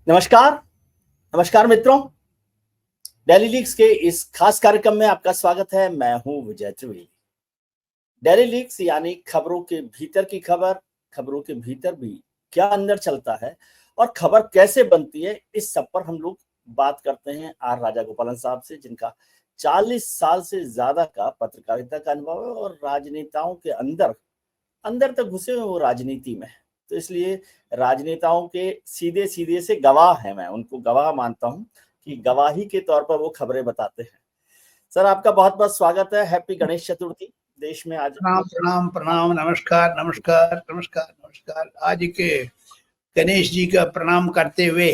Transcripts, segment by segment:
नमस्कार। नमस्कार मित्रों, डेली लीक्स के इस खास कार्यक्रम में आपका स्वागत है। मैं हूं विजय त्रिवेदी। डेली लीक्स यानी खबरों के भीतर की खबर, खबरों के भीतर भी क्या अंदर चलता है और खबर कैसे बनती है, इस सब पर हम लोग बात करते हैं आर राजागोपालन साहब से, जिनका 40 साल से ज्यादा का पत्रकारिता का अनुभव है और राजनेताओं के अंदर अंदर तक घुसे हुए वो राजनीति में है। तो इसलिए राजनेताओं के सीधे सीधे से गवाह है, मैं उनको गवाह मानता हूं कि गवाही के तौर पर वो खबरें बताते हैं। सर, आपका बहुत बहुत स्वागत है। हैप्पी गणेश चतुर्थी देश में आज। प्रणाम प्रणाम प्रणाम, नमस्कार नमस्कार नमस्कार नमस्कार। आज के गणेश जी का प्रणाम करते हुए,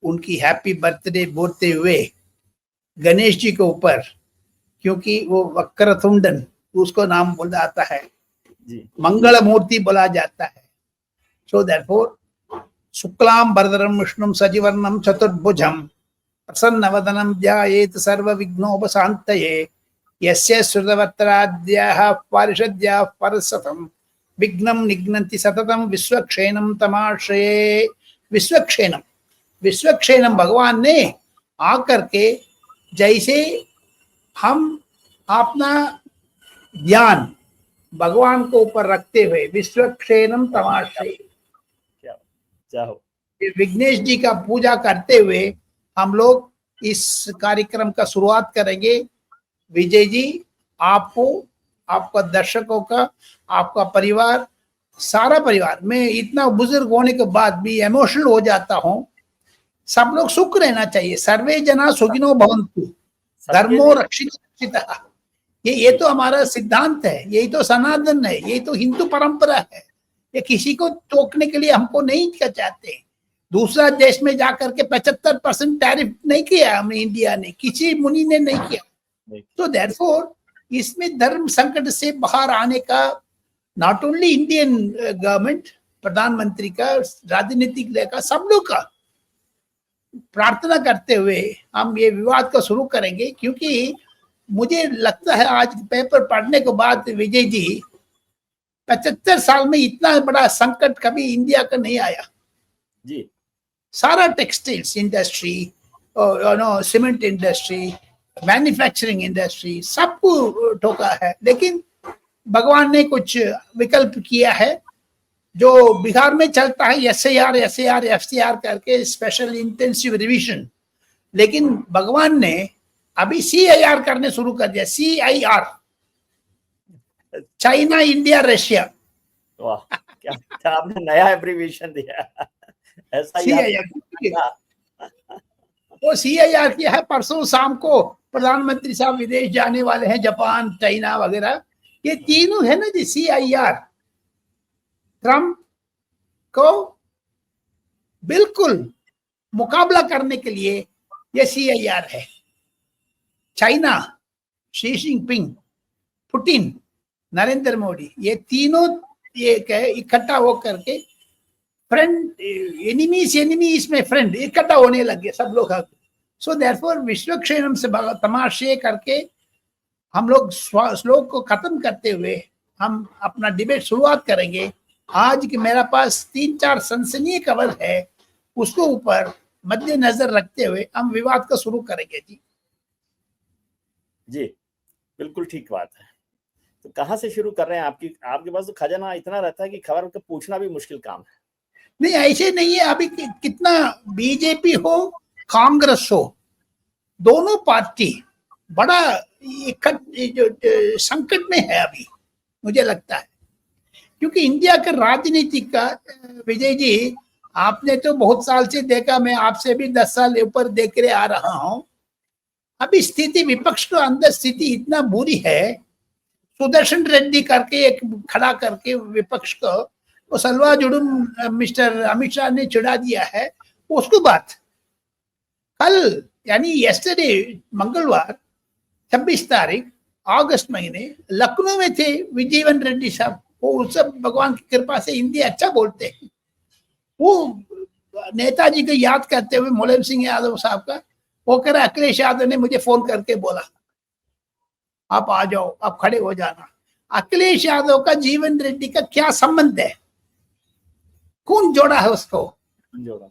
उनकी हैप्पी बर्थडे बोलते हुए गणेश जी के ऊपर, क्योंकि वो वक्रतुंडन उसको नाम बोला जाता है जी, मंगल मूर्ति बोला जाता है। सो देयरफॉर शुक्लाम वरदरम विष्णुम सजीवर्णम चतुर्भुजम प्रसन्नवदनं ध्यायेत् सर्वविघ्नोपशान्तये यस्य श्रुतवक्त्राद्याः पारिषद्याः परसतं विघ्नं निघ्नन्ति सततं विश्वक्षेणं तमाश्रये। विश्वक्षेणम विश्वक्षेणम भगवान ने आकर के, जैसे हम अपना ध्यान भगवान को ऊपर रखते हुए विश्वक्षेणम तमाश्रये, विघ्नेश जी का पूजा करते हुए हम लोग इस कार्यक्रम का शुरुआत करेंगे। विजय जी, आपको, आपका दर्शकों का, आपका परिवार, सारा परिवार, मैं इतना बुजुर्ग होने के बाद भी इमोशनल हो जाता हूँ। सब लोग सुख रहना चाहिए। सर्वे जना सुखिनो भवन्तु, धर्मो रक्षितः। ये तो हमारा सिद्धांत है, यही तो सनातन है, यही तो हिंदू परंपरा है। ये किसी को टोकने के लिए हमको नहीं चाहते। दूसरा देश में जाकर के 75% टैरिफ नहीं किया हमने, इंडिया ने, किसी मुनि ने नहीं किया। तो देयरफॉर इसमें धर्म संकट से बाहर आने का नॉट ओनली इंडियन गवर्नमेंट, प्रधानमंत्री का, राजनीतिक का, सब लोग का प्रार्थना करते हुए हम ये विवाद को शुरू करेंगे। क्योंकि मुझे लगता है आज पेपर पढ़ने के बाद, विजय जी, 75 साल में इतना बड़ा संकट कभी इंडिया का नहीं आया जी। सारा textiles industry, cement industry, manufacturing industry, सबको ठोका है। लेकिन भगवान ने कुछ विकल्प किया है जो बिहार में चलता है, SIR SAR FCR करके, स्पेशल इंटेंसिव रिवीजन। लेकिन भगवान ने अभी CIR करने शुरू कर दिया। CIR, China India Russia. वाह, क्या आपने नया एब्रीविएशन दिया। ऐसा CIR, वो CIR किया है। परसों शाम को प्रधानमंत्री साहब विदेश जाने वाले हैं, जापान, चाइना वगैरह। ये तीनों है ना जी, CIR। ट्रम्प को बिल्कुल मुकाबला करने के लिए ये CIR है। China, Xi Jinping, Putin, Narendra Modi, ये तीनों ये इकट्ठा होकर के फ्रेंड, एनिमी इसमें फ्रेंड इकट्ठा होने लगे सब लोग। सो देयरफॉर विश्वक्षेणम से तमाशे करके हम लोग श्लोक को खत्म करते हुए हम अपना डिबेट शुरुआत करेंगे। आज की मेरे पास 3-4 सनसनीय खबर है, उसको ऊपर मद्देनजर रखते हुए हम विवाद को शुरू करेंगे। जी जी, बिल्कुल ठीक बात है। तो कहाँ से शुरू कर रहे हैं? आपके पास तो खजाना इतना रहता है कि खबर को पूछना भी मुश्किल काम है। नहीं, ऐसे नहीं है। अभी कितना बीजेपी हो, कांग्रेस हो, दोनों पार्टी बड़ा संकट में है अभी, मुझे लगता है। क्योंकि इंडिया का राजनीति का, विजय जी, आपने तो बहुत साल से देखा, मैं आपसे भी 10 साल ऊपर देख रहे आ रहा हूं। अभी स्थिति, विपक्ष के अंदर स्थिति इतना बुरी है। सुदर्शन रेड्डी करके एक खड़ा करके विपक्ष को, वो सलवा जुड़ुम मिस्टर अमित शाह ने चिढ़ा दिया है। उसको बात कल, यानी यस्टरडे, मंगलवार 26 तारीख अगस्त महीने, लखनऊ में थे विजयवन रेड्डी साहब। वो सब भगवान की कृपा से हिंदी अच्छा बोलते हैं। वो नेताजी को याद करते हुए, मुलायम सिंह यादव साहब का, वो कह रहा, अखिलेश यादव ने मुझे फोन करके बोला, आप आ जाओ, आप खड़े हो जाना। अखिलेश यादव का जीवन रेड्डी का क्या संबंध है? कौन जोड़ा है उसको? जोड़ा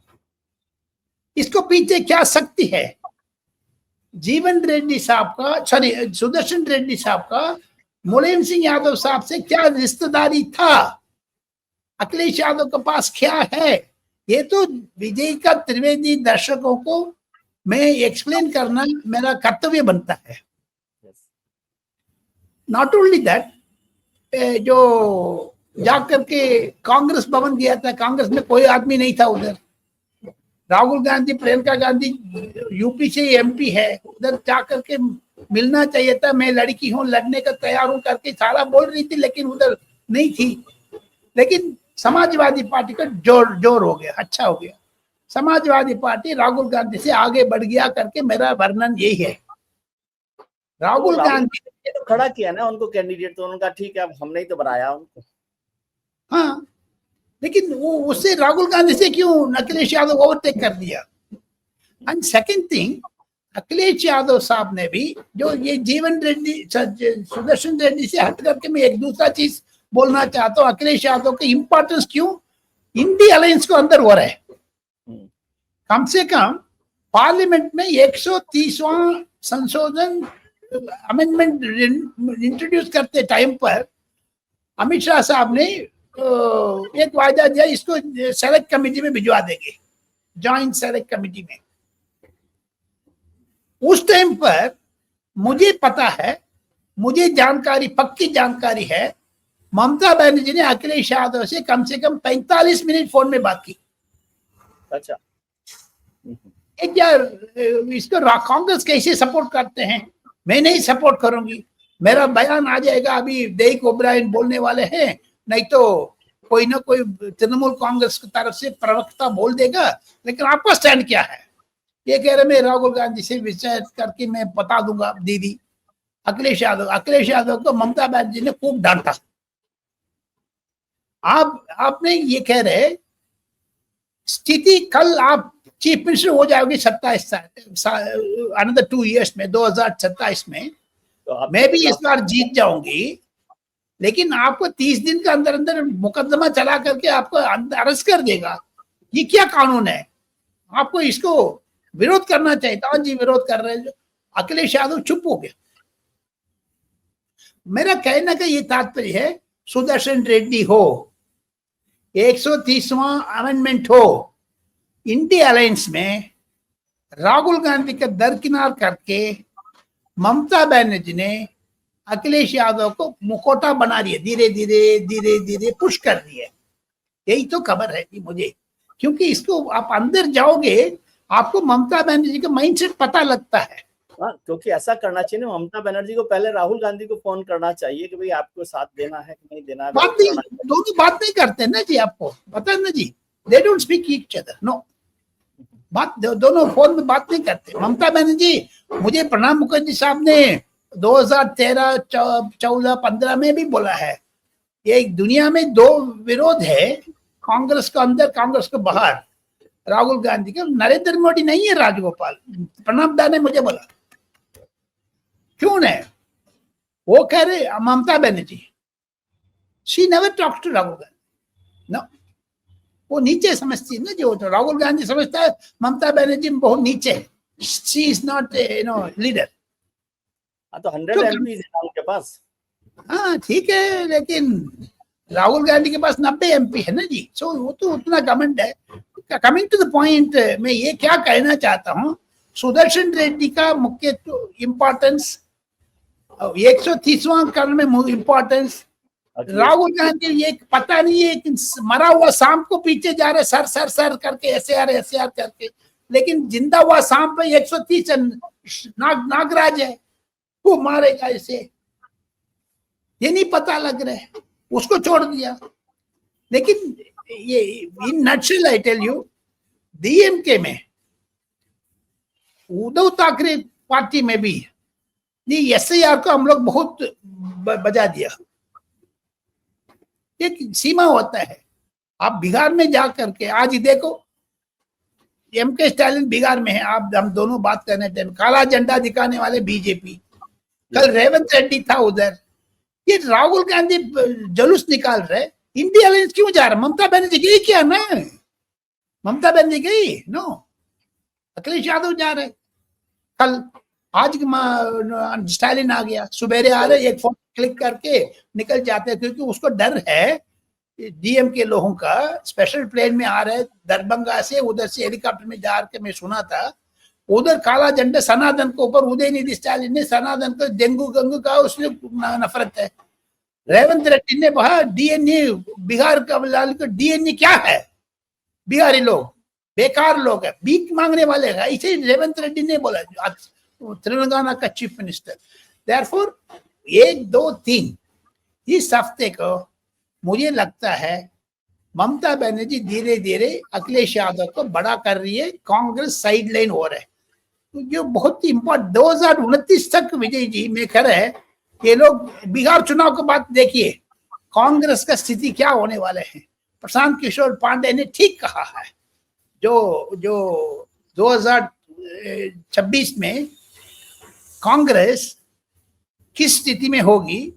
इसको पीछे क्या शक्ति है? जीवन रेड्डी साहब का, सॉरी सुदर्शन रेड्डी साहब का मुलायम सिंह यादव साहब से क्या रिश्तेदारी था? अखिलेश यादव के पास क्या है? ये तो विजय का त्रिवेदी दर्शकों को मैं एक्सप्लेन करना मेरा कर्तव्य बनता है। नॉट ओनली दैट, जो जाकर के कांग्रेस भवन गया था, कांग्रेस में कोई आदमी नहीं था उधर। राहुल गांधी, प्रियंका गांधी यूपी से एमपी है, उधर जाकर के मिलना चाहिए था। मैं लड़की हूँ, लड़ने का तैयार हूँ करके सारा बोल रही थी, लेकिन उधर नहीं थी। लेकिन समाजवादी पार्टी का जोर हो गया, अच्छा हो गया। समाजवादी पार्टी राहुल गांधी से आगे बढ़ गया करके मेरा वर्णन यही है। राहुल गांधी ने तो खड़ा किया ना उनको कैंडिडेट, तो उनका ठीक है, अब हमने ही तो बनाया उनको। हाँ, लेकिन वो उससे राहुल गांधी से क्यों अखिलेश यादव ओवरटेक कर दिया? And second thing, Akhilesh Yadav साहब ने भी जो ये जीवन रेड्डी, सुदर्शन रेड्डी से हट करके मैं एक दूसरा चीज बोलना चाहता हूँ। अखिलेश यादव की इंपॉर्टेंस क्यों इंडी अलायंस को अंदर हो रहा है? कम से कम पार्लियामेंट में 130वां संशोधन अमेंडमेंट इंट्रोड्यूस करते टाइम पर अमित शाह साहब ने एक वायदा दिया, इसको सेलेक्ट कमेटी में भिजवा देंगे, जॉइंट सेलेक्ट कमेटी में। उस टाइम पर मुझे पता है, मुझे जानकारी, पक्की जानकारी है, ममता बनर्जी ने अखिलेश यादव से कम 45 मिनट फोन में बात की। अच्छा, एक यार इसको कांग्रेस कैसे सपोर्ट करते हैं? मैं नहीं सपोर्ट करूंगी, मेरा बयान आ जाएगा, अभी देविक ओब्रायन बोलने वाले हैं, नहीं तो कोई ना कोई तृणमूल कांग्रेस की तरफ से प्रवक्ता बोल देगा। लेकिन आपका स्टैंड क्या है? ये कह रहे मैं राहुल गांधी से विचार करके मैं बता दूंगा दीदी। अखिलेश यादव को ममता बनर्जी ने खूब डांटा। आपने ये कह रहे स्थिति, कल आप चीफ मिनिस्टर हो जाओगे 27 अनदर 2 इयर्स में, 2027 में। तो मैं भी इस बार जीत जाऊंगी, लेकिन आपको 30 दिन के अंदर अंदर मुकदमा चला करके आपको अरेस्ट कर देगा। ये क्या कानून है? आपको इसको विरोध करना चाहिए था। जी विरोध कर रहे हैं। अखिलेश यादव चुप हो गया। मेरा कहने का ये तात्पर्य है, सुदर्शन रेड्डी हो, 130वां अमेंडमेंट हो, इंडिया अलायंस में राहुल गांधी का दरकिनार करके ममता बनर्जी ने अखिलेश यादव को मुखौटा बना दिया, धीरे धीरे पुश कर दिया। यही तो खबर है मुझे, क्योंकि इसको आप अंदर जाओगे आपको ममता बनर्जी का माइंडसेट पता लगता है। क्योंकि ऐसा करना चाहिए ना, ममता बनर्जी को पहले राहुल गांधी को फोन करना चाहिए कि भाई आपको साथ देना है कि नहीं देना है। बात नहीं, दोनों बात नहीं करते ना जी, आपको पता है ना जी, they don't speak each other. No, बात दोनों फोन में बात नहीं करते। ममता बनर्जी, मुझे प्रणब मुखर्जी साहब ने 2013, 14, 15 में भी बोला है, ये दुनिया में 2 विरोध है, कांग्रेस के अंदर, कांग्रेस के बाहर। राहुल गांधी का, नरेंद्र मोदी नहीं है, राजगोपाल। प्रणब दा ने मुझे बोला, क्यों नहीं? वो कह रहे Mamata Banerjee, she never talks to Rahul Gandhi. No, वो नीचे समझती है ना, जो तो राहुल गांधी समझता है ममता बनर्जी बहुत नीचे है। She is not leader. तो 100 एमपी है उनके पास। हाँ ठीक है, लेकिन राहुल गांधी के पास 90 एमपी है ना जी। सो वो तो उतना कमेंट है। कमिंग टू द पॉइंट, मैं ये क्या कहना चाहता हूँ, सुदर्शन रेड्डी का मुख्य इम्पोर्टेंस, 130वां कर्म में इम्पोर्टेंस, राहुल गांधी ये पता नहीं है कि मरा हुआ सांप को पीछे जा रहे, सर सर सर करके, ऐसे करके, लेकिन जिंदा हुआ सांप पे 130 नागराज है, वो मारेगा इसे, ये नहीं पता लग रहा है, उसको छोड़ दिया। लेकिन ये in nutshell I tell you, DMK में, उद्धव ठाकरे पार्टी में भी ये एसआईआर को हम लोग बहुत बजा दिया। एक सीमा होता है। आप बिहार में जा करके आज देखो, एमके स्टालिन बिहार में है, आप हम दोनों बात करने टाइम काला झंडा दिखाने वाले बीजेपी, कल रेवंत रेड्डी था उधर। ये राहुल गांधी जुलूस निकाल रहे, इंडिया अलायंस क्यों जा रहा? ममता बनर्जी गई क्या? ना, ममता बनर्जी गई? नो, अखिलेश यादव जा रहे, कल आज स्टालिन आ गया, सुबेरे आ रहे, एक फोटो क्लिक करके निकल जाते हैं, क्योंकि उसको डर है डीएम के लोगों का। स्पेशल प्लेन में आ रहे दरभंगा से, उधर से हेलीकॉप्टर में जा के मैं सुना था, उधर काला झंडा सनातन के ऊपर उदयनिधि स्टालिन ने सनातन को डेंगू गंगू का उसमें नफरत है। रेवंत रेड्डी ने कहा डीएनए बिहार का लाल को डीएनए क्या है, बिहारी लोग बेकार लोग है, भीख मांगने वाले है, इसे रेवंत रेड्डी ने बोला, तेलंगाना का चीफ मिनिस्टर। देयरफॉर 1 2 3 इस हफ्ते को मुझे लगता है ममता बनर्जी धीरे धीरे अखिलेश यादव को बड़ा कर रही है, कांग्रेस साइडलाइन हो रहा है, तो जो बहुत ही इम्पोर्टेंट 2029 तक विजय जी में कह रहे हैं, ये लोग बिहार चुनाव के बाद देखिए कांग्रेस का स्थिति क्या होने वाले हैं। प्रशांत किशोर पांडे ने ठीक कहा है, जो 2026 में कांग्रेस किस स्थिति में होगी।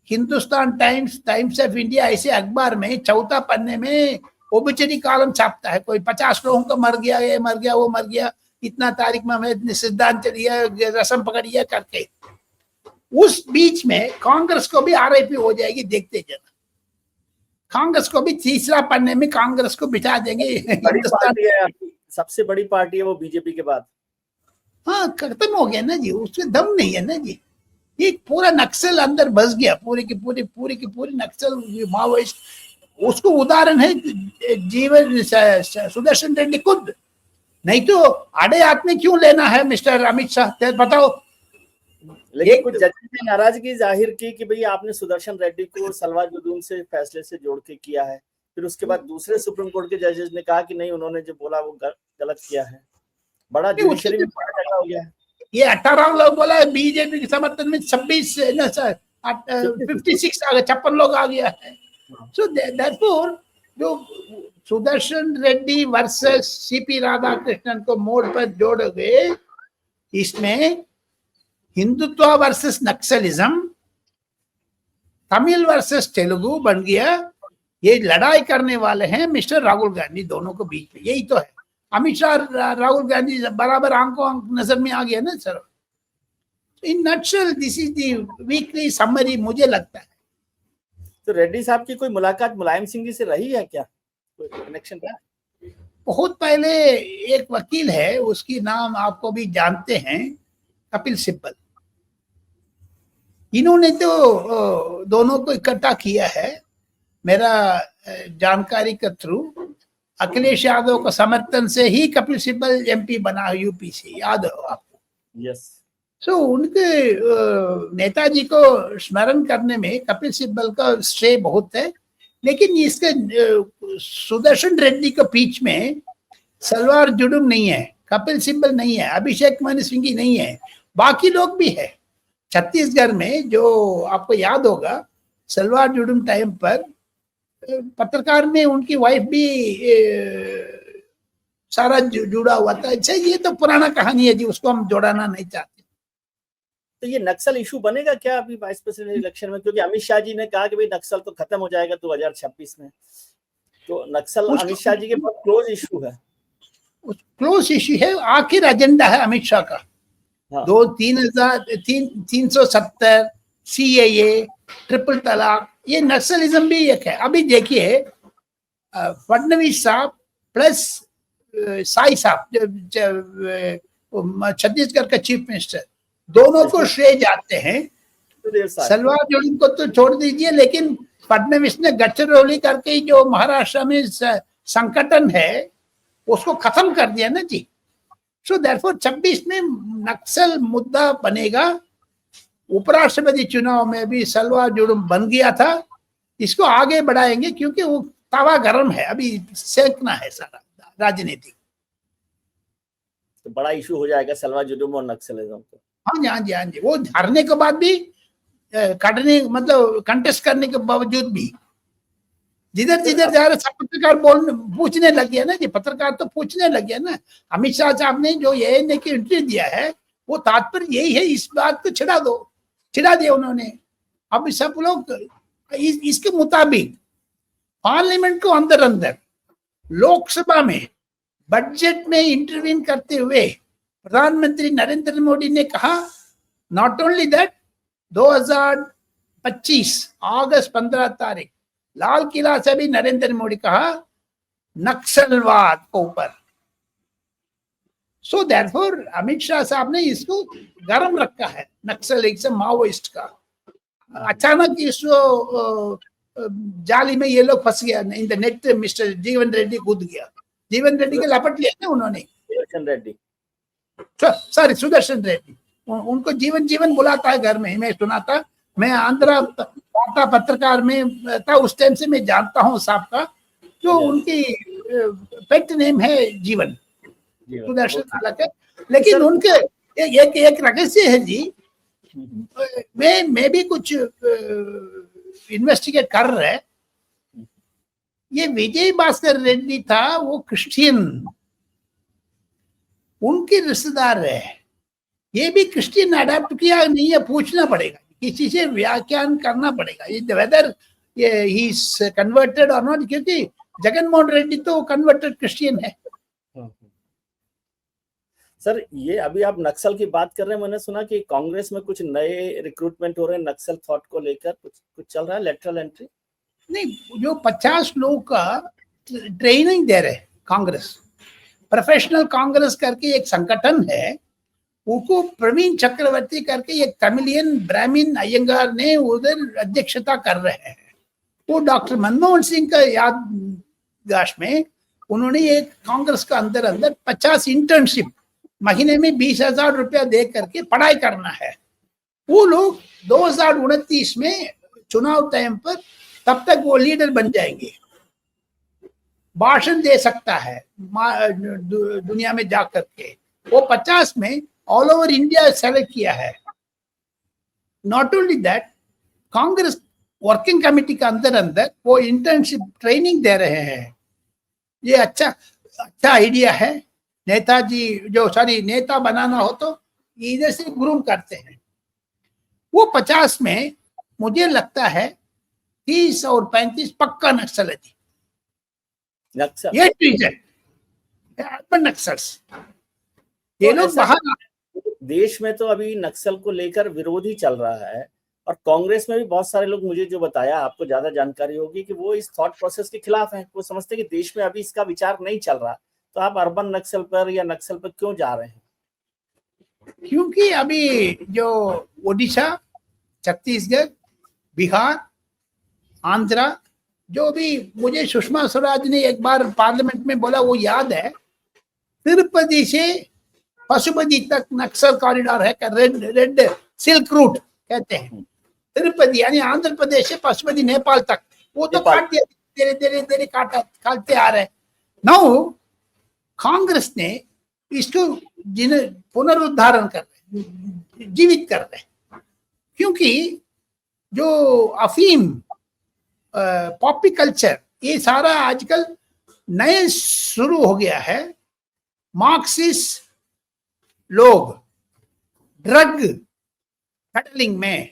हिंदुस्तान टाइम्स ऑफ इंडिया ऐसे अखबार में चौथा पन्ने में ओबिचरी कॉलम छापता है, कोई 50 लोगों का मर गया, ये मर गया, वो मर गया, इतना तारीख में हमें सिद्धांत लिया, रस्म पकड़िया करके। उस बीच में कांग्रेस को भी आरआईपी हो जाएगी, देखते जाना। कांग्रेस को भी तीसरा पन्ने में कांग्रेस को बिठा देंगे। सबसे बड़ी पार्टी है वो बीजेपी के बाद। हाँ, खत्म हो गया ना जी, उसमें दम नहीं है ना जी। ये पूरा नक्सल अंदर बस गया, पूरी की पूरी नक्सल माओवाइस्ट। उसको उदाहरण है जीवन सुदर्शन रेड्डी खुद, नहीं तो आड़े हाथ में क्यों लेना है मिस्टर अमित शाह, बताओ। लेकिन कुछ जजेस ने नाराजगी जाहिर की कि भाई आपने सुदर्शन रेड्डी को सलवा जुलूम से फैसले से जोड़ के किया है। फिर उसके बाद दूसरे सुप्रीम कोर्ट के जजेस ने कहा कि नहीं, उन्होंने जो बोला वो गलत किया है। बड़ा जुडिशरी में बड़ा झगड़ा हो गया है। ये 18 लोग बोला है, बीजेपी के समर्थन में 56 आ गए, 56 लोग आ गया है। सो देयरफॉर जो सुदर्शन रेड्डी वर्सेस सीपी राधाकृष्णन को मोड़ पर जोड़ोगे, इसमें हिंदुत्व वर्सेस नक्सलिज्म, तमिल वर्सेस तेलुगु बन गया। ये लड़ाई करने वाले हैं मिस्टर राहुल गांधी दोनों को बीच में, यही तो है। अमित शाह राहुल गांधी बराबर आंखों नजर में आ गया ना sir. In nutshell this is the weekly summary मुझे लगता है। तो रेड्डी साहब की कोई मुलाकात मुलायम सिंह जी से रही है क्या, कोई कनेक्शन है? बहुत पहले एक वकील है, उसकी नाम आपको भी जानते हैं, कपिल सिब्बल। इन्होंने तो दोनों को इकट्ठा किया है। मेरा जानकारी के थ्रू अखिलेश यादव का समर्थन से ही कपिल सिब्बल एमपी बना यूपी से, याद हो आपको? यस। सो उनके नेताजी को स्मरण करने में कपिल सिब्बल का श्रेय बहुत है। लेकिन इसके सुदर्शन रेड्डी के बीच में सलवार जुडुम नहीं है, कपिल सिब्बल नहीं है, अभिषेक मनु सिंघवी नहीं है, बाकी लोग भी है। छत्तीसगढ़ में जो आपको याद होगा, सलवार जुडुम टाइम पर पत्रकार में उनकी वाइफ भी सारा जुड़ा हुआ था। अच्छा, ये तो पुराना कहानी है जी, उसको हम जोड़ाना नहीं चाहते। तो ये नक्सल इशू बनेगा क्या अभी वाइस प्रेसिडेंट इलेक्शन में? क्योंकि अमित शाह जी ने कहा कि भाई नक्सल तो खत्म हो जाएगा 2026 में, तो नक्सल अमित शाह जी के बहुत क्लोज इशू है। क्लोज इशू है, आखिर एजेंडा है अमित शाह का। हाँ। 370 CAA, ट्रिपल तलाक, ये नक्सलिज्म भी एक है। अभी देखिए फडणवीस साहब प्लस साई साहब, छत्तीसगढ़ का चीफ मिनिस्टर, दोनों को श्रेय जाते हैं। सलवार जुडुम को तो छोड़ दीजिए, लेकिन फडणवीस ने गडचिरोली करके जो महाराष्ट्र में संकटन है उसको खत्म कर दिया ना जी। सो देयरफॉर 26 में नक्सल मुद्दा बनेगा। उपराष्ट्रपति चुनाव में भी सलवार जुडुम बन गया था, इसको आगे बढ़ाएंगे क्योंकि वो तवा गर्म है, अभी सेकना है सारा राजनीति। तो बड़ा इशू हो जाएगा सलवार जुडुम और नक्सलिज्म को। हाँ जी, हाँ जी, हाँ जी। वो हारने के बाद भी कंटेस्ट करने के बावजूद भी जिधर जा रहे सब पत्रकार पूछने लग गया ना जी, पत्रकार तो पूछने लग गया ना। अमित शाह साहब ने जो ANA की एंट्री दिया है वो तात्पर्य यही है, इस बात को छिड़ा दिया उन्होंने। अब सब लोग इसके मुताबिक पार्लियामेंट को अंदर लोकसभा में बजट में इंटरवीन करते हुए प्रधानमंत्री नरेंद्र मोदी ने कहा, नॉट ओनली दैट, 2025 अगस्त 15 तारीख लाल किला से भी नरेंद्र मोदी कहा नक्सलवाद के ऊपर। सो देयरफॉर अमित शाह साहब ने इसको गरम रखा है, नक्सलिज्म माओइस्ट का। अचानक इस जाली में ये लोग फंस गया इन द नेट। मिस्टर जीवन रेड्डी कूद गया, जीवन रेड्डी के लपट लिया ना उन्होंने, सुदर्शन रेड्डी, सॉरी सुदर्शन रेड्डी, उनको जीवन जीवन बुलाता है घर में। मैं सुना था, मैं आंध्र वार्ता पत्रकार में था उस टाइम से, मैं जानता हूँ साहब का, जो उनकी पेट नेम है जीवन, सुदर्शन अलग है। लेकिन उनके एक रहस्य है जी, मैं भी कुछ इन्वेस्टिगेट कर रहे। ये विजय भास्कर रेड्डी था, वो क्रिश्चियन, उनके रिश्तेदार है। ये भी क्रिश्चियन अडॉप्ट किया नहीं है, पूछना पड़ेगा, किसी से व्याख्यान करना पड़ेगा वेदर ही इज कन्वर्टेड और नॉट, क्योंकि जगनमोहन रेड्डी तो कन्वर्टेड क्रिश्चियन है। सर, ये अभी आप नक्सल की बात कर रहे हैं, मैंने सुना कि कांग्रेस में कुछ नए रिक्रूटमेंट हो रहे हैं नक्सल थॉट को लेकर, कुछ चल रहा है, लेटरल एंट्री? नहीं, जो 50 लोग का ट्रेनिंग दे रहे कांग्रेस, प्रोफेशनल कांग्रेस करके एक संगठन है, उनको प्रवीण चक्रवर्ती करके एक तमिलियन ब्राह्मण अयंगार ने उधर अध्यक्षता कर रहे हैं। वो डॉक्टर मनमोहन सिंह का याददाश्त में उन्होंने एक कांग्रेस का अंदर 50 इंटर्नशिप, महीने में 20,000 रुपया दे करके पढ़ाई करना है। वो लोग 2029 में चुनाव टाइम पर, तब तक वो लीडर बन जाएंगे, भाषण दे सकता है दुनिया में जाकर के। वो 50 में ऑल ओवर इंडिया सेलेक्ट किया है। Not only that, Congress working committee का अंदर वो इंटर्नशिप ट्रेनिंग दे रहे हैं। ये अच्छा आइडिया है। नेताजी नेता बनाना हो तो इधर से ग्रूम करते हैं। वो 50 में मुझे लगता है 30 और 35 पक्का नक्सल है। ये चीज है, अर्बन नक्सल्स, ये लोग बाहर। देश में तो अभी नक्सल को लेकर विरोध ही चल रहा है, और कांग्रेस में भी बहुत सारे लोग, मुझे जो बताया, आपको ज्यादा जानकारी होगी, कि वो इस थॉट प्रोसेस के खिलाफ हैं। वो समझते हैं कि देश में अभी इसका विचार नहीं चल रहा, तो आप अर्बन नक्सल पर या नक्सल पर क्यों जा रहे हैं? क्योंकि अभी जो ओडिशा, छत्तीसगढ़, बिहार, आंध्रा, जो भी मुझे सुषमा स्वराज ने एक बार पार्लियामेंट में बोला वो याद है, तिरुपति से पशुपति तक नक्सल कॉरिडोर है, रेड सिल्क रूट कहते हैं। तिरुपति यानी आंध्र प्रदेश से पशुपति नेपाल तक, वो तो काट दिया, धीरे काटते आ रहे। नाउ कांग्रेस ने इसको पुनरुद्धारण कर रहे, जीवित कर रहे, क्योंकि जो अफीम, पॉपी कल्चर, ये सारा आजकल नए शुरू हो गया है। मार्क्सिस्ट लोग ड्रग पेडलिंग में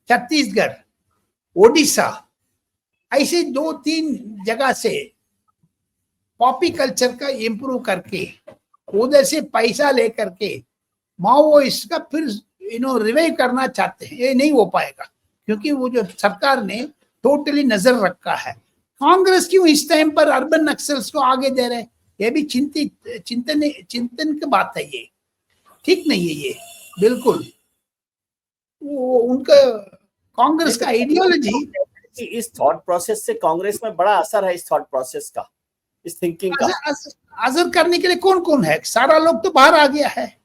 छत्तीसगढ़, ओडिशा, ऐसे 2-3 जगह से पॉपी कल्चर का इंप्रूव करके उधर से पैसा लेकर के माओइस्ट का फिर रिवाइव करना चाहते हैं। ये नहीं हो पाएगा, क्योंकि वो जो सरकार ने टोटली नजर रखा है। कांग्रेस क्यों इस टाइम पर अर्बन नक्सल्स को आगे दे रहे हैं? ये भी चिंतन की बात है। ये ठीक नहीं है, ये बिल्कुल वो उनका कांग्रेस का आइडियोलॉजी। इस थॉट प्रोसेस से कांग्रेस में बड़ा असर है, इस थॉट प्रोसेस का, इस थिंकिंग का असर करने के लिए कौन कौन है? सारा लोग तो बाहर आ गया है।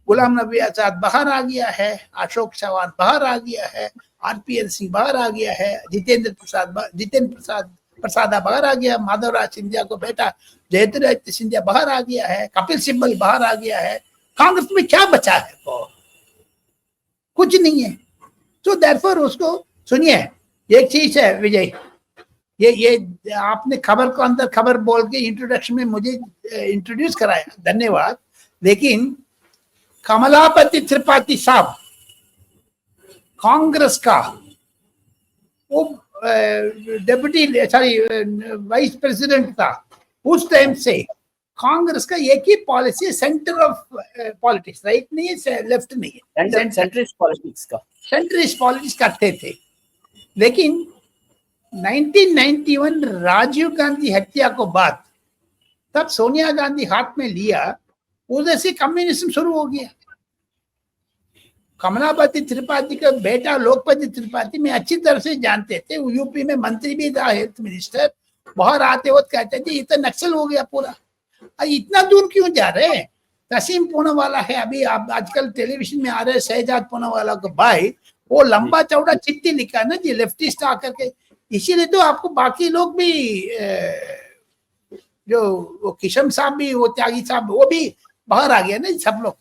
गुलाम नबी आजाद बाहर आ गया है, अशोक चौहान बाहर आ गया है, आरपीएन सिंह बाहर आ गया है, जितेंद्र प्रसाद बाहर आ गया, माधवराज सिंधिया को बेटा जयेंद्र सिंधिया बाहर आ गया है, कपिल सिब्बल बाहर आ गया है। कांग्रेस में क्या बचा है? कुछ नहीं है। तो देयरफॉर उसको सुनिए, एक चीज है विजय, ये आपने खबर को अंदर खबर बोल के इंट्रोडक्शन में मुझे इंट्रोड्यूस कराया, धन्यवाद। लेकिन कमलापति त्रिपाठी साहब कांग्रेस का वो वाइस प्रेसिडेंट था उस टाइम से, कांग्रेस का एक ही policy, centre of politics, right नहीं है, लेफ्ट नहीं है, सेंट्रिस्ट पॉलिटिक्स का, सेंट्रिस्ट पॉलिटिक्स करते थे। लेकिन 1991 राजीव गांधी हत्या को बाद तब सोनिया गांधी हाथ में लिया, उधर से कम्युनिज्म शुरू हो गया। कमलापति त्रिपाठी का बेटा लोकपति त्रिपाठी में अच्छी तरह से जानते थे, यूपी में मंत्री भी था, हेल्थ मिनिस्टर। बाहर आते वक्त कहते थे ये तो नक्सल हो गया पूरा। इतना दूर क्यों जा रहे हैं? तसीम पूनावाला है, अभी आप आजकल टेलीविजन में आ रहे हैं, शहजाद पूनावाला का भाई, वो लंबा चौड़ा चिट्ठी लिखा है ना जी, लेफ्टिस्ट आकर के। इसीलिए तो आपको बाकी लोग भी, जो वो किशन साहब भी, वो त्यागी साहब, वो भी बाहर आ गया ना सब लोग।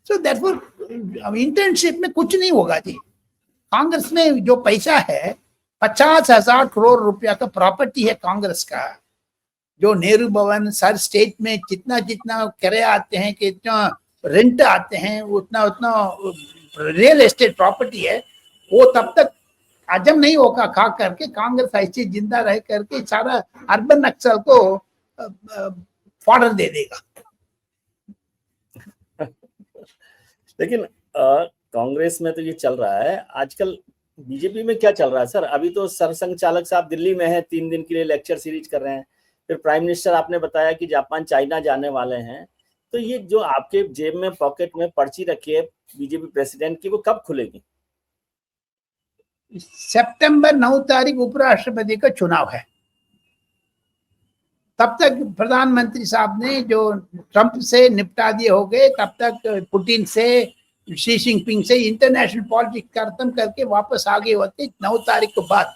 सो देयरफॉर इंटर्नशिप में कुछ नहीं होगा जी। कांग्रेस में जो पैसा है, 50,000 करोड़ रुपया का प्रॉपर्टी है कांग्रेस का, जो नेहरू भवन, सर स्टेट में जितना जितना किराए आते हैं, कितना रेंट आते हैं, उतना उतना रियल एस्टेट प्रॉपर्टी है, वो तब तक हजम नहीं होगा खा करके। कांग्रेस ऐसी जिंदा रह करके सारा अर्बन नक्सल को फॉर्डर दे देगा। लेकिन कांग्रेस में तो ये चल रहा है। आजकल बीजेपी में क्या चल रहा है सर? अभी तो सरसंघ चालक साहब दिल्ली में हैं, 3 दिन के लिए लेक्चर सीरीज कर रहे हैं। फिर प्राइम मिनिस्टर आपने बताया कि जापान चाइना जाने वाले हैं। तो ये जो आपके जेब में पॉकेट में पर्ची रखी है बीजेपी प्रेसिडेंट की, वो कब खुलेगी? सितंबर 9 तारीख उपराष्ट्रपति का चुनाव है। तब तक प्रधानमंत्री साहब ने जो ट्रंप से निपटा दिए हो गए, तब तक पुतिन से, शी जिनपिंग से इंटरनेशनल पॉलिटिक्स खत्म करके वापस आगे होते 9 तारीख के बाद।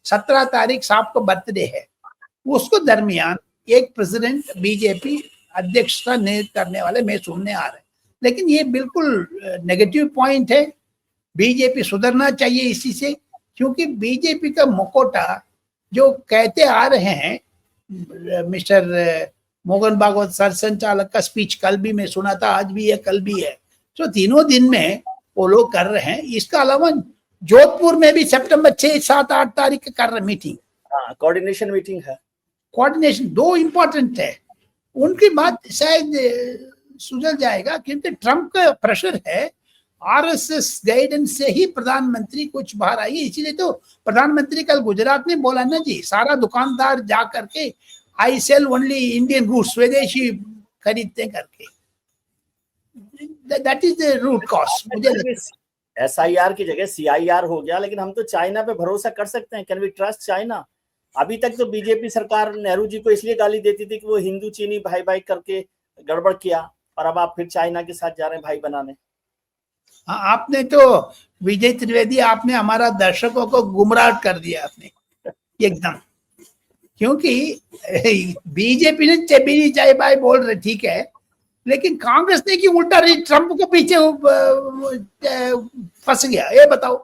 17 तारीख साहब को बर्थडे है, उसको दरमियान एक प्रेसिडेंट बीजेपी अध्यक्षता नहीं करने वाले मैं सुनने आ रहे हैं। लेकिन ये बिल्कुल नेगेटिव पॉइंट है। बीजेपी सुधरना चाहिए इसी से, क्योंकि बीजेपी का मुखौटा जो कहते आ रहे हैं, मिस्टर मोहन भागवत सर संचालक का स्पीच कल भी मैं सुना था, आज भी है, कल भी है। तो तीनों दिन में वो लोग कर रहे हैं। इसका अलावा जोधपुर में भी सितंबर 6, 7, 8 तारीख कर रहे मीटिंग, कोऑर्डिनेशन मीटिंग है। कोऑर्डिनेशन 2 इंपॉर्टेंट है। उनकी बात शायद सुलझ जाएगा, क्योंकि ट्रंप का प्रेशर है। आरएसएस गाइडेंस से ही प्रधानमंत्री कुछ बाहर आई। इसीलिए तो प्रधानमंत्री कल गुजरात में बोला ना जी, सारा दुकानदार जा करके I sell only Indian goods, swadeshi खरीदते करके। That is the root cause. मुझे SIR की जगह CIR हो गया, लेकिन हम तो चाइना पे भरोसा कर सकते हैं? Can we trust China? अभी तक तो बीजेपी सरकार नेहरू जी को इसलिए गाली देती थी कि वो हिंदू चीनी भाई भाई करके गड़बड़ किया, और अब आप फिर चाइना के साथ जा रहे हैं भाई बनाने। हाँ, आपने तो विजय त्रिवेदी, आपने हमारा दर्शकों को गुमराह कर दिया आपने एकदम। क्योंकि बीजेपी ने चेबीनी चाय बाय बोल रहे, ठीक है, लेकिन कांग्रेस ने क्यों उल्टा ट्रंप को पीछे फंस गया? ये बताओ,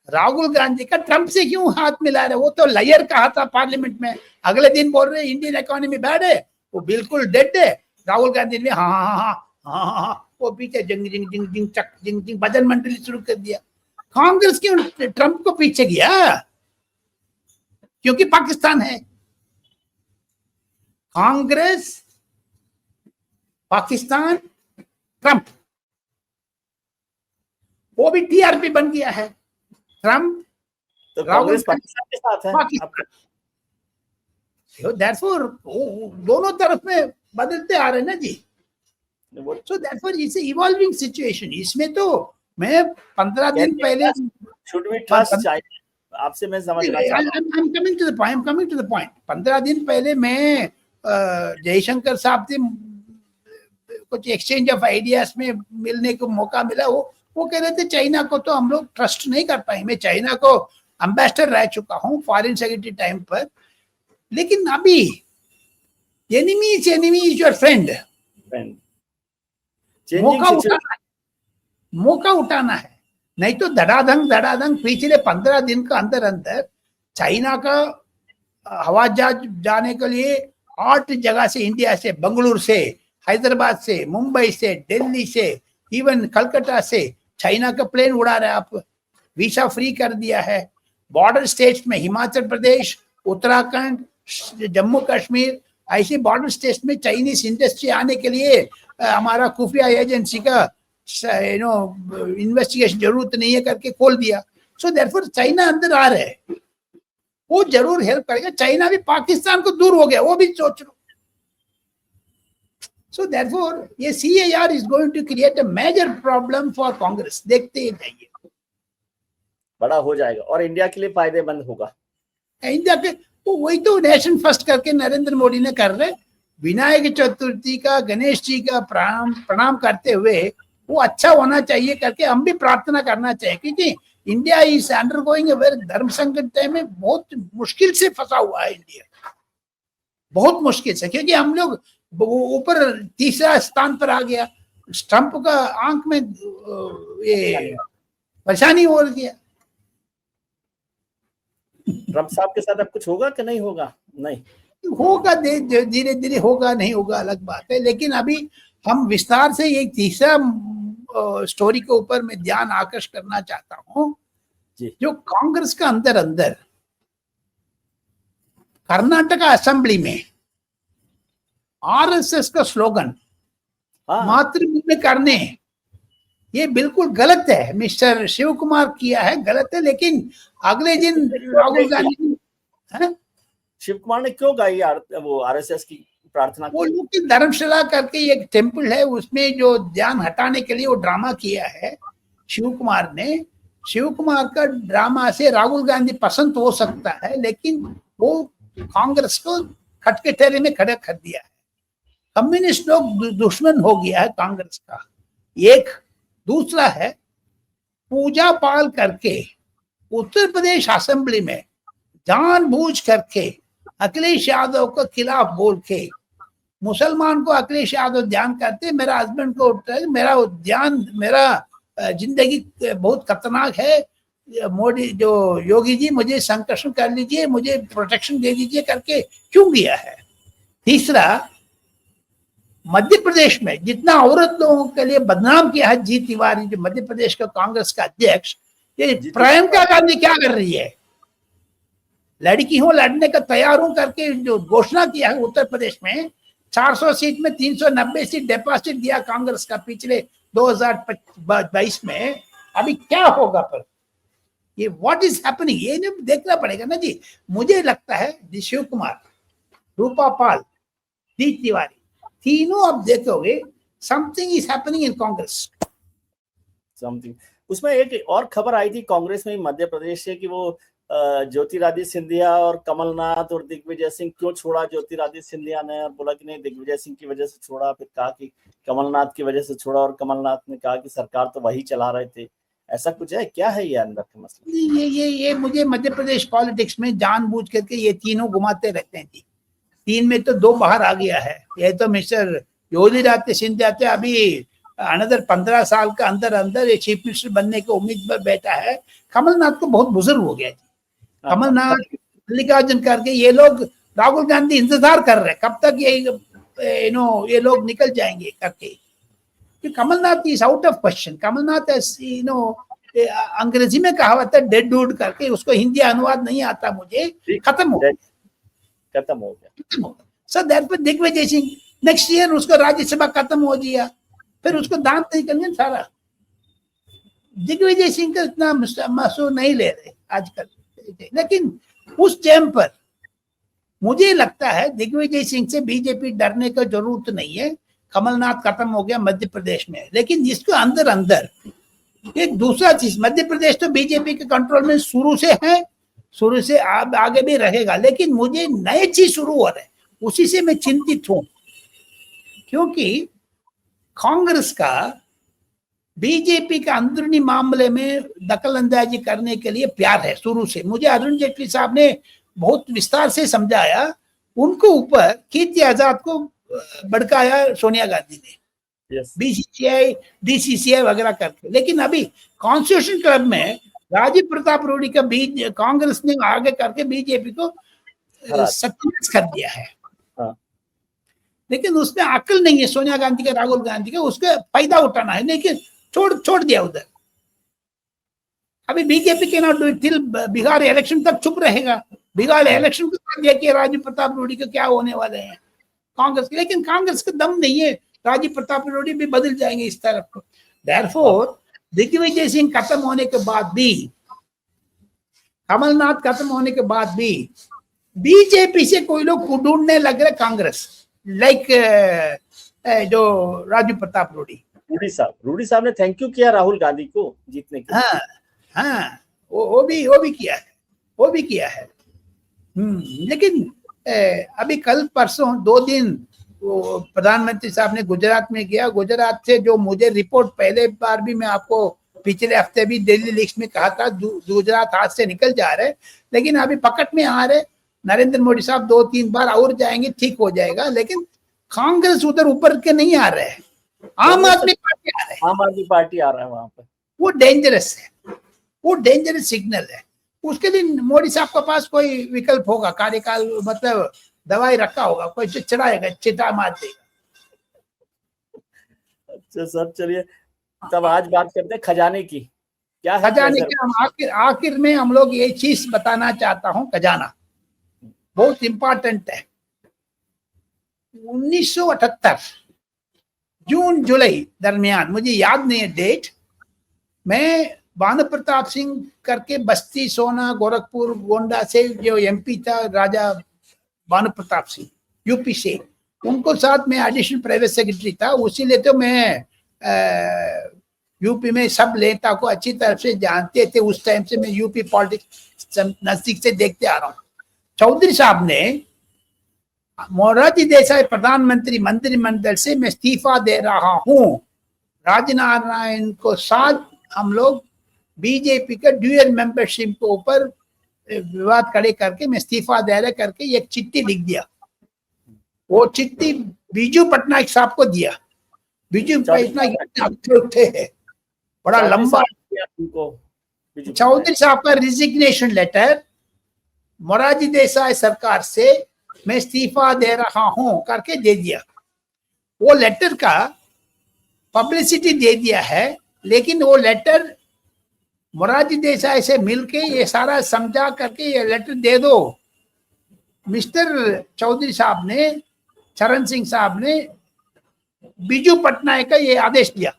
राहुल गांधी का ट्रंप से क्यों हाथ मिला रहे? वो तो लायर कहा था पार्लियामेंट में, अगले दिन बोल रहे इंडियन इकोनॉमी बैड है, वो बिल्कुल डेड है। राहुल गांधी ने हाँ हाँ हाँ हाँ हाँ, वो पीछे जिंग जिंग जिंग जिंग चक जिंग जिंग भजन मंडली शुरू कर दिया। कांग्रेस क्यों ट्रंप को पीछे गया? क्योंकि पाकिस्तान है। कांग्रेस, पाकिस्तान, ट्रंप, वो भी TRP बन गया है। ट्रंप तो कांग्रेस पाकिस्तान के साथ है। Therefore, दोनों तरफ में बदलते आ रहे हैं ना जी। So therefore it's an evolving situation. इसमें तो मैं 15 दिन पहले, should we trust China? आपसे मैं समझना चाहता हूं। I'm coming to the point. 15 दिन पहले मैं जयशंकर साहब से कुछ एक्सचेंज ऑफ आइडियाज में मिलने को मौका मिला। वो कह रहे थे चाइना को तो हम लोग ट्रस्ट नहीं कर पाए। मैं चाइना को एम्बेसडर रह चुका हूँ फॉरेन सेक्रेटरी टाइम पर, लेकिन अभी एनिमी इज योर फ्रेंड। मौका उठाना है, नहीं तो धड़ाधंग पिछले 15 दिन का अंदर चाइना का हवाई जहाज जाने के लिए 8 जगह से, इंडिया से, बंगलुरु से, हैदराबाद से, मुंबई से, दिल्ली से, इवन कलकत्ता से चाइना का प्लेन उड़ा रहे आप। वीसा फ्री कर दिया है। बॉर्डर स्टेट्स में हिमाचल प्रदेश, उत्तराखंड, जम्मू कश्मीर ऐसे बॉर्डर स्टेट्स में चाइनीज इंडस्ट्री आने के लिए हमारा खुफिया एजेंसी का इन्वेस्टिगेशन जरूरत नहीं है करके खोल दिया। सो देयरफॉर चाइना अंदर आ रहे हैं, वो जरूर हेल्प करेगा। चाइना भी पाकिस्तान को दूर हो गया, वो भी सोच लो। सो देयरफॉर ये CAR is going to create a major problem for Congress. देखते ही जाइए, बड़ा हो जाएगा और इंडिया के लिए फायदेमंद होगा। इंडिया के वही तो नेशन फर्स्ट करके नरेंद्र मोदी ने कर रहे। विनायक चतुर्थी का, गणेश जी का प्रणाम करते हुए वो अच्छा होना चाहिए करके हम भी प्रार्थना करना चाहिए, क्योंकि India is undergoing a very धर्म संकट में बहुत मुश्किल से फंसा हुआ है इंडिया, बहुत मुश्किल से, क्योंकि हम लोग ऊपर तीसरा स्थान पर आ गया। ट्रंप का आंख में ये परेशानी हो रही है। ट्रंप साहब के साथ अब कुछ होगा कि नहीं होगा? नहीं होगा, धीरे धीरे होगा, नहीं होगा अलग बात है। लेकिन अभी हम विस्तार से एक तीसरा स्टोरी के ऊपर मैं ध्यान आकर्षित करना चाहता हूँ, जो कांग्रेस का अंदर अंदर कर्नाटका असेंबली में RSS का स्लोगन मातृभूमि करने, ये बिल्कुल गलत है। मिस्टर शिव कुमार किया है, गलत है। लेकिन अगले दिन राहुल गांधी, शिव कुमार ने क्यों गाई वो RSS की प्रार्थना? वो लोग की धर्मशाला करके एक टेम्पल है, उसमें जो ध्यान हटाने के लिए वो ड्रामा किया है शिव कुमार ने। शिव कुमार का ड्रामा से राहुल गांधी पसंद हो सकता है, लेकिन वो कांग्रेस को खटकटेरे में खड़ा कर दिया है। कम्युनिस्ट लोग दुश्मन हो गया है कांग्रेस का। एक दूसरा है, पूजा पाल करके उत्तर प्रदेश असेंबली में जानबूझ करके अखिलेश यादव के खिलाफ बोल के, मुसलमान को अखिलेश यादव ध्यान करते, मेरा हस्बैंड को मेरा ध्यान, मेरा जिंदगी बहुत खतरनाक है, मोदी जो योगी जी मुझे संरक्षण कर लीजिए, मुझे प्रोटेक्शन दे दीजिए करके क्यों किया है। तीसरा, मध्य प्रदेश में जितना औरत लोगों के लिए बदनाम किया है जी तिवारी, जो मध्य प्रदेश का कांग्रेस का अध्यक्ष, ये प्रियंका गांधी क्या कर रही है? लड़की हूं, लड़ने का तैयार हूं करके जो घोषणा किया है उत्तर प्रदेश में 400 सीट में 390 सीट डिपॉजिट दिया कांग्रेस का पिछले 2022 में। अभी क्या होगा? पर ये व्हाट इज हैपनिंग, ये देखना पड़ेगा ना जी। मुझे लगता है शिव कुमार, रूपा पाल, जी तिवारी, तीनों अब देखोगे something is happening in Congress. Something. उसमें एक और खबर आई थी कांग्रेस में मध्य प्रदेश से कि वो ज्योतिरादित्य सिंधिया और कमलनाथ और दिग्विजय सिंह क्यों छोड़ा। ज्योतिरादित्य सिंधिया ने और बोला कि नहीं दिग्विजय सिंह की वजह से छोड़ा, फिर कहा कि कमलनाथ की वजह से छोड़ा, और कमलनाथ ने कहा कि सरकार तो वही चला रहे थे। ऐसा कुछ है क्या? है ये अंदर का मसला? ये मुझे मध्य प्रदेश पॉलिटिक्स में जानबूझ करके ये तीनों घुमाते रहते हैं जी। 3 में तो 2 बाहर आ गया है। ये तो मिस्टर ज्योतिरादित्य सिंधिया थे, अभी अनदर 15 साल का अंदर अंदर एक चीफ मिनिस्टर बनने की उम्मीद पर बैठा है। कमलनाथ को बहुत बुजुर्ग हो गया जी। कमलनाथ, मल्लिकार्जुन करके ये लोग, राहुल गांधी इंतजार कर रहे हैं कब तक ये लोग निकल जाएंगे करके, कि Kamal Nath is out of question. Kamal Nath अंग्रेजी में कहावत है डेड डूड करके, उसको हिंदी अनुवाद नहीं आता मुझे, खत्म हो गया। Sir that Digvijay Singh next year उसको राज्यसभा खत्म हो गया, फिर उसको दान नहीं करेंगे सारा। दिग्विजय सिंह का इतना मशहूर नहीं ले रहे आजकल, लेकिन उस टाइम पर मुझे लगता है दिग्विजय सिंह से बीजेपी डरने का जरूरत नहीं है। कमलनाथ खत्म हो गया मध्य प्रदेश में, लेकिन जिसको अंदर अंदर एक दूसरा चीज, मध्य प्रदेश तो बीजेपी के कंट्रोल में शुरू से है, शुरू से आगे भी रहेगा, लेकिन मुझे नए चीज शुरू हो रहे हैं, उसी से मैं चिंतित हूं। क्योंकि कांग्रेस का बीजेपी का अंदरूनी मामले में दखल अंदाजी करने के लिए प्यार है शुरू से। मुझे अरुण जेटली साहब ने बहुत विस्तार से समझाया, उनको ऊपर कीर्ति आजाद को भड़काया सोनिया गांधी ने, BCCI DCCI वगैरह करके। लेकिन अभी कॉन्स्टिट्यूशन क्लब में राजीव प्रताप रूडी का कांग्रेस ने आगे करके बीजेपी को सत्यानाश कर दिया है। लेकिन उसमें अकल नहीं है सोनिया गांधी का, राहुल गांधी का, उसका फायदा उठाना है, लेकिन छोड़ दिया उधर। अभी बीजेपी के not do it till Bihar election तक चुप रहेगा, बिगाड़ इलेक्शन को कर दिया कि राजीव प्रताप रूडी का क्या होने वाले हैं कांग्रेस के, लेकिन कांग्रेस का दम नहीं है, राजीव प्रताप रूडी भी बदल जाएंगे इस तरफ को। देयरफॉर दिग्विजय सिंह खत्म होने के बाद भी, कमलनाथ खत्म होने के बाद भी बीजेपी से कोई लोग ढूंढने लग रहे कांग्रेस, लाइक जो राजीव प्रताप रूडी साहब ने थैंक यू किया राहुल गांधी को जीतने के। हाँ हाँ, वो भी किया है। लेकिन अभी कल परसों 2 दिन वो प्रधानमंत्री साहब ने गुजरात में गया। गुजरात से जो मुझे रिपोर्ट, पहले बार भी मैं आपको पिछले हफ्ते भी दिल्ली लीक्स में कहा था, गुजरात हाथ से निकल जा रहे, लेकिन अभी पकड़ में आ रहे। नरेंद्र मोदी साहब 2-3 बार और जाएंगे, ठीक हो जाएगा, लेकिन कांग्रेस उधर ऊपर के नहीं आ रहे हैं, आम आदमी पार्टी आ रहे हैं। आम आदमी पार्टी आ रहा है वहां पर। वो डेंजरस है, वो डेंजरस सिग्नल है। उसके लिए मोदी साहब के पास कोई विकल्प होगा, कार्यकाल मतलब दवाई रखा होगा, कोई चढ़ाएगा, चिता मार देगा। अच्छा सर, चलिए तब आज बात करते हैं खजाने की। क्या है खजाने की? हम आखिर में हम लोग ये चीज बताना चाहता हूं, खजाना बहुत इंपॉर्टेंट है। 1978 जून जुलाई दरमियान, मुझे याद नहीं है डेट, मैं भानु प्रताप सिंह करके बस्ती, सोना, गोरखपुर, गोंडा से जो एमपी था, राजा भानु प्रताप सिंह यूपी से, उनको साथ में एडिशनल प्राइवेट सेक्रेटरी था। उसीलिए तो मैं यूपी में सब नेता को अच्छी तरह से जानते थे। उस टाइम से मैं यूपी पॉलिटिक्स नजदीक से देखते आ रहा हूँ। चौधरी साहब ने मोरारजी देसाई प्रधानमंत्री मंत्रिमंडल से मैं इस्तीफा दे रहा हूँ, राजनारायण को साथ हम लोग बीजेपी का ड्यूअल मेंबरशिप के ऊपर विवाद खड़े करके मैं इस्तीफा दे रहे करके एक चिट्ठी लिख दिया। वो चिट्ठी बीजू पटनायक साहब को दिया। बीजू पटनायक उठे है, बड़ा लंबा। चौधरी साहब का रिजिग्नेशन लेटर मोरारजी देसाई सरकार से मैं इस्तीफा दे रहा हूं करके दे दिया। वो लेटर का पब्लिसिटी दे दिया है, लेकिन वो लेटर मोरारजी देसाई से मिलके ये सारा समझा करके ये लेटर दे दो। मिस्टर चौधरी साहब ने, चरण सिंह साहब ने बीजू पटनायक का ये आदेश दिया।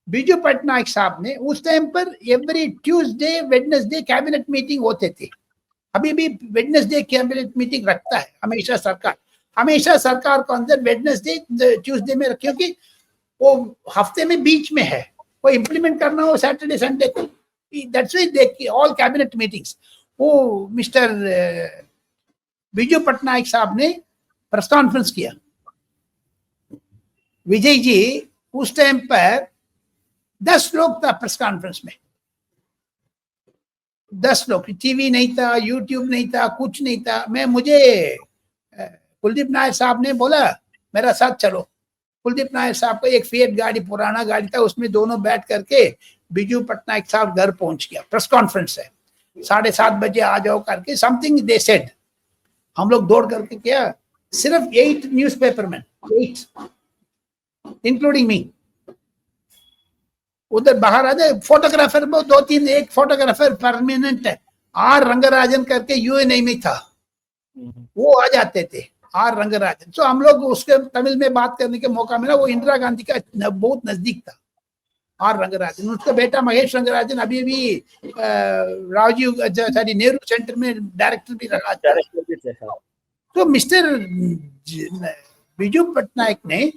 बीजू पटनायक साहब ने उस टाइम पर every Tuesday Wednesday cabinet meeting होते थे। अभी भी वेडनेसडे कैबिनेट मीटिंग रखता है हमेशा सरकार को अंदर वेडनेसडे ट्यूसडे में रखे, क्योंकि वो हफ्ते में बीच में है, वो इम्प्लीमेंट करना हो सैटरडे संडे को। That's why they all cabinet meetings. वो मिस्टर बीजू पटनायक साहब ने प्रेस कॉन्फ्रेंस किया। विजय जी उस टाइम पर 10 लोग था प्रेस कॉन्फ्रेंस में, 10 लोग। टीवी नहीं था, यूट्यूब नहीं था, कुछ नहीं था। मुझे कुलदीप नायर साहब ने बोला मेरा साथ चलो। कुलदीप नायर साहब का एक फिएट गाड़ी, पुराना गाड़ी था, उसमें दोनों बैठ करके बीजू पटनायक साहब घर पहुंच गया। प्रेस कॉन्फ्रेंस है, 7:30 बजे आ जाओ करके समथिंग दे सेड। हम लोग दौड़ करके क्या, सिर्फ 8 न्यूज़पेपर में, 8 इंक्लूडिंग मी, उधर बाहर आ जाए। फोटोग्राफर में 2-3, एक फोटोग्राफर परमानेंट है, आर रंगराजन करके यूएनआई में था, वो आ जाते थे, आर रंगराजन। तो हम लोग उसके तमिल में बात करने के मौका मिला। वो इंदिरा गांधी का बहुत नजदीक था, आर रंगराजन। उसका बेटा महेश रंगराजन अभी भी नेहरू सेंटर में डायरेक्टर भी रहा था। तो मिस्टर बीजू पटनायक ने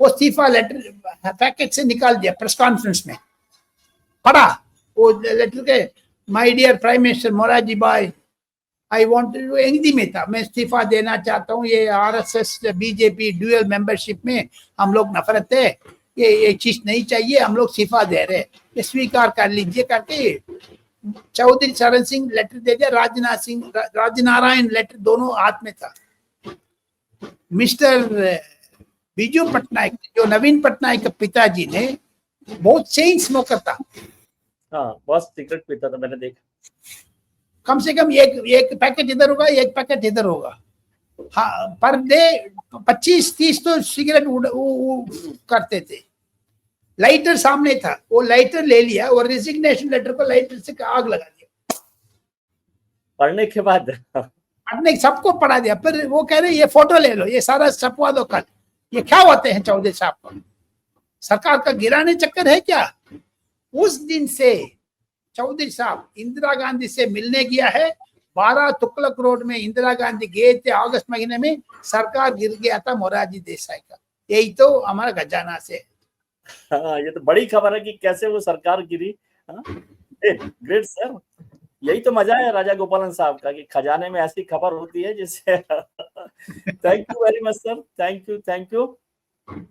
वो इस्तीफा लेटर पैकेट से निकाल दिया। प्रेस कॉन्फ्रेंस में पढ़ा वो लेटर के, my dear prime minister Morarji bhai, I want to, Hindi में था, मैं इस्तीफा देना चाहता हूँ। ये आरएसएस बीजेपी ड्यूअल मेंबरशिप में हम लोग नफरत है, ये चीज नहीं चाहिए, हम लोग इस्तीफा दे रहे हैं, ये स्वीकार कर लीजिए करके चौधरी चरण सिंह लेटर दे दिया। राजनारायण लेटर दोनों हाथ में था। मिस्टर बीजू पटनायक, जो नवीन पटनायक के पिताजी ने, बहुत चेन स्मोकर था। हाँ, बहुत सिगरेट पीता था, मैंने देखा। कम से कम एक पैकेट इधर होगा, एक पैकेट इधर होगा। हाँ, पर डे 25-30 तो सिगरेट करते थे। लाइटर सामने था, वो लाइटर ले लिया और रिजिग्नेशन लेटर को लाइटर से आग लगा दिया। पढ़ने के बाद हमने सबको पढ़ा दिया, फिर वो कह रहे ये फोटो ले लो, ये सारा छपवा दो कल। ये क्या होते हैं चौधरी साहब को? सरकार का गिराने चक्कर है क्या? उस दिन से चौधरी साहब इंदिरा गांधी से मिलने गया है। 12 तुगलक रोड में इंदिरा गांधी गए थे अगस्त महीने में, सरकार गिर गया था मोरारजी देसाई का। यही तो हमारा खजाना से। हाँ, ये तो बड़ी खबर है कि कैसे वो सरकार गिरी। ग्रेट सर, यही तो मजा है राजा गोपालन साहब का कि खजाने में ऐसी खबर होती है जिससे thank you very much sir, thank you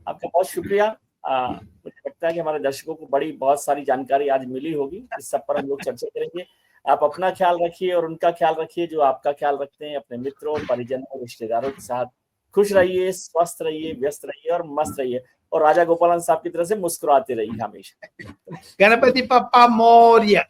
आपका बहुत शुक्रिया। मुझे लगता है कि हमारे दर्शकों को बहुत सारी जानकारी आज मिली होगी, इस सब पर हम लोग चर्चा करेंगे। आप अपना ख्याल रखिए और उनका ख्याल रखिए जो आपका ख्याल रखते हैं। अपने मित्रों, परिजनों, रिश्तेदारों के साथ खुश रहिए, स्वस्थ रहिए, व्यस्त रहिए और मस्त रहिए, और राजा गोपालन साहब की तरह से मुस्कुराते रहिए हमेशा। गणपति पप्पा मौर्य।